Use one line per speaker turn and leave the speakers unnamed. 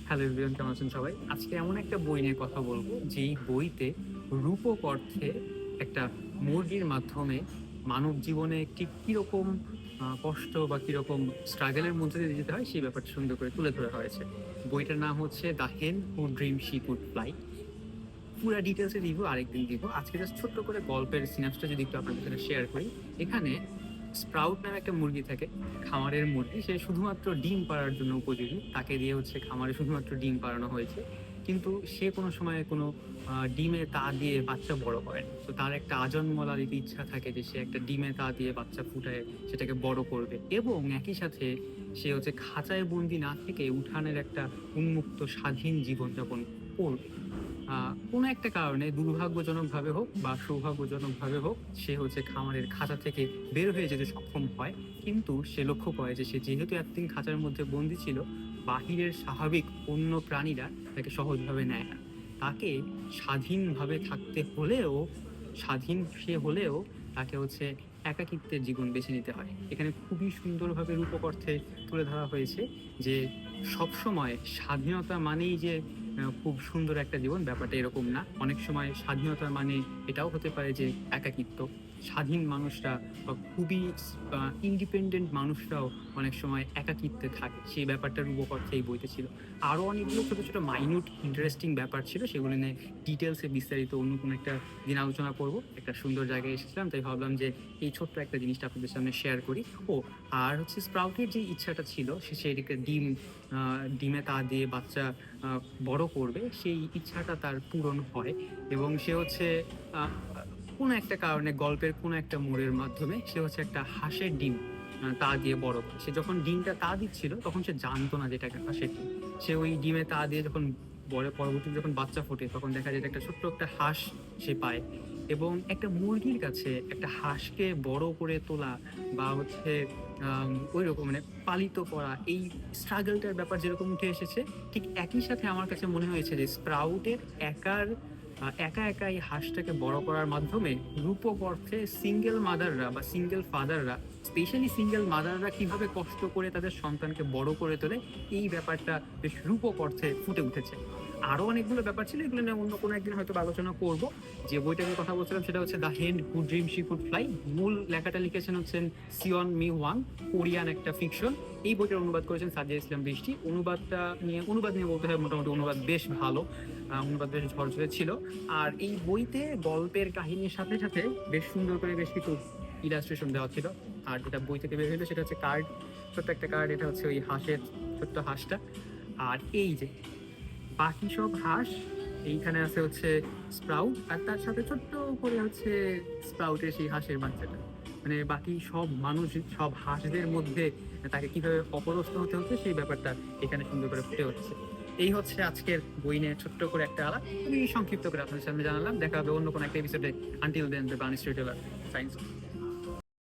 Hello everyone, কেমন আছেন সবাই? আজকে এমন একটা বই নিয়ে কথা বলবো, যেই বইতে রূপক অর্থে একটা মুরগির মাধ্যমে মানব জীবনে ঠিক কিরকম কষ্ট বা কিরকম স্ট্রাগল এর মধ্যে দিয়ে যেতে হয়, সেই ব্যাপারটা সুন্দর করে তুলে ধরা হয়েছে। বইটার নাম হচ্ছে 'দ্য হেন হু ড্রিম শি কুড ফ্লাই'। পুরা ডিটেইলস এর রিভিউ আরেকদিন দিব। আজকে জাস্ট ছোট্ট করে গল্পের সিনাপসটা যদি একটু আপনাদের সাথে শেয়ার করি। এখানে স্প্রাউট নামে একটা মুরগি থাকে, খামারের মুরগি। সে শুধুমাত্র ডিম পাড়ার জন্য উপযোগী। তাকে দিয়ে হচ্ছে খামারে শুধুমাত্র ডিম পাড়ানো হয়েছে। কিন্তু সে কোনো সময় কোনো ডিমে তা দিয়ে বাচ্চা বড় করে না। তো তার একটা আজন্মলালিত ইচ্ছা থাকে যে সে একটা ডিমে তা দিয়ে বাচ্চা ফুটায় সেটাকে বড় করবে, এবং একই সাথে সে হচ্ছে খাঁচায় বন্দি না থেকে উঠানের একটা উন্মুক্ত স্বাধীন জীবনযাপন করবে। কোনো একটা কারণে দুর্ভাগ্যজনকভাবে হোক বা সৌভাগ্যজনকভাবে হোক, সে হচ্ছে খামারের খাঁচা থেকে বের হয়ে যেতে সক্ষম হয়। কিন্তু সে লক্ষ্য করে যে সে যেহেতু এতদিন খাঁচার মধ্যে বন্দি ছিল, বাহিরের স্বাভাবিক অন্য প্রাণীরা তাকে সহজভাবে নেয় না। তাকে স্বাধীনভাবে থাকতে হলেও, স্বাধীন সে হলেও তাকে হচ্ছে একাকিত্বের জীবন বেছে নিতে হয়। এখানে খুবই সুন্দরভাবে রূপক অর্থে তুলে ধরা হয়েছে যে সবসময় স্বাধীনতা মানেই যে খুব সুন্দর একটা জীবন, ব্যাপারটা এরকম না। অনেক সময় স্বাধীনতা মানে এটাও হতে পারে যে একাকিত্ব। স্বাধীন মানুষরা বা খুবই ইন্ডিপেন্ডেন্ট মানুষরাও অনেক সময় একাকিত্বে থাকে। সেই ব্যাপারটা রূপক অর্থে এই বইতে ছিল। আরো অনেকগুলো ছোট, ছোট মাইনিউট ইন্টারেস্টিং ব্যাপার ছিল। সেগুলো নিয়ে ডিটেইলসে বিস্তারিত অন্য কোনো একটা দিন আলোচনা করব। একটা সুন্দর জায়গায় এসেছিলাম, তাই ভাবলাম যে এই ছোট্ট একটা জিনিসটা আপনাদের সামনে শেয়ার করি। ও আর হচ্ছে স্প্রাউটের যে ইচ্ছাটা ছিল সে সেটাকে ডিমে তা দিয়ে বাচ্চা আ বড় করবে, সেই ইচ্ছাটা তার পূরণ হয়। এবং সে হচ্ছে আ কোনো একটা কারণে গল্পের কোনো একটা মোড়ের মাধ্যমে সে হচ্ছে একটা হাঁসের ডিম তা দিয়ে বড় করে। সে যখন ডিমটা তা দিচ্ছিল তখন সে জানতো না যে এটা একটা হাঁসের ডিম। সে ওই ডিমে তা দিয়ে যখন পরবর্তীতে যখন বাচ্চা ফোটে, তখন দেখা যায় যে একটা ছোট্ট একটা হাঁস সে পায়। এবং একটা মুরগির কাছে একটা হাঁসকে বড় করে তোলা বা হচ্ছে ঐরকম মানে পালিত করা, এই স্ট্রাগলটার ব্যাপার যেরকম উঠে এসেছে, ঠিক একই সাথে আমার কাছে মনে হয়েছে যে স্প্রাউটের একা একা এই হাঁসটাকে বড় করার মাধ্যমে রূপক অর্থে সিঙ্গেল মাদাররা বা সিঙ্গেল ফাদাররা, স্পেশালি সিঙ্গেল মাদাররা কিভাবে কষ্ট করে তাদের সন্তানকে বড় করে তোলে, এই ব্যাপারটা বেশ রূপক অর্থে ফুটে উঠেছে। আরো অনেকগুলো ব্যাপার ছিল, এগুলো নিয়ে অন্য কোনো একদিন হয়তো আলোচনা করব। যে বইটা নিয়ে কথা বলছিলাম সেটা হচ্ছে 'দ্য হেন হু ড্রিম শি কুড ফ্লাই'। মূল লেখাটা লিখেছেন হচ্ছেন সিওন মি ওয়াং, কোরিয়ান একটা ফিকশন। এই বইটার অনুবাদ করেছেন সাজিয়া ইসলাম বৃষ্টি। অনুবাদ নিয়ে বলতে হয়, মোটামুটি অনুবাদ বেশ ভালো। অনুবাদ বেশ ঝরঝরে ছিল। আর এই বইতে গল্পের কাহিনীর সাথে সাথে বেশ সুন্দর করে বেশ কিছু ইলাস্ট্রেশন দেওয়া ছিল। আর যেটা বই থেকে বের হইলো সেটা হচ্ছে কার্ড, ছোট্ট একটা কার্ড। এটা হচ্ছে ওই হাঁসের, ছোট্ট হাঁসটা। আর এই যে বাকি সব হাঁস, এইখানে আছে হচ্ছে স্প্রাউট, আর তার সাথে ছোট্ট করে হচ্ছে স্প্রাউটের সেই হাঁসের বাচ্চাটা। মানে বাকি সব মানুষ, সব হাঁসদের মধ্যে তাকে কিভাবে অপদস্থ হতে হচ্ছে, সেই ব্যাপারটা এখানে সুন্দর করে ফুটে উঠছে। এই হচ্ছে আজকের বই নিয়ে ছোট্ট করে একটা আলাপ। খুবই সংক্ষিপ্ত করে আপনাদের সামনে জানালাম। দেখা হবে অন্য কোনো একটা এপিসোডে। Until then, the Barney storyteller science.